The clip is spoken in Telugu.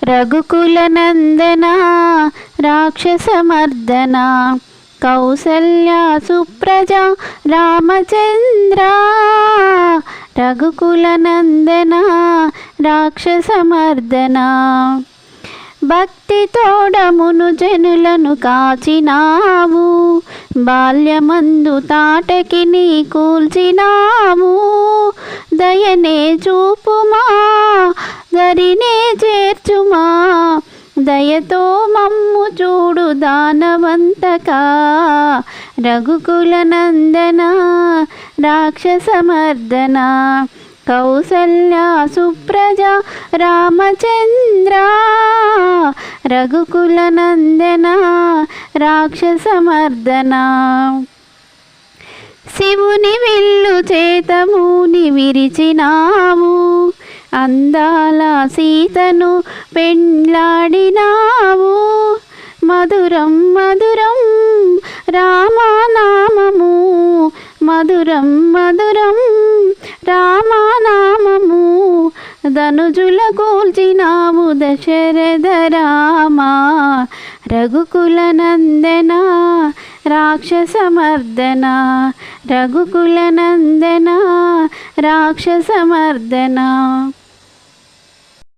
రఘుకుల నందన రాక్షసమర్దన కౌసల్య సుప్రజ రామచంద్ర రఘుకుల నందన రాక్షసమర్దన భక్తి తోడమును జనులను కాచినావు బాల్యమందు తాటకిని కూల్చినావు దయనే చూపుమా దరినే చేర్చుమా దయతో మమ్ము చూడు దానవంతకా రఘుకుల నందన రాక్షసమర్దన కౌసల్య సుప్రజ రామచంద్ర రఘుకుల నందన రాక్షసమర్దన శివుని విల్లు చేతముని విరిచినావు అందాల సీతను పెండ్లాడినావు మధురం మధురం రామనామము మధురం మధురం రామనామము ధనుజుల కూల్చినావు దశరథ రామా రఘుకుల నందన రాక్షసమర్దన రఘుకుల నందన రాక్షసమర్దన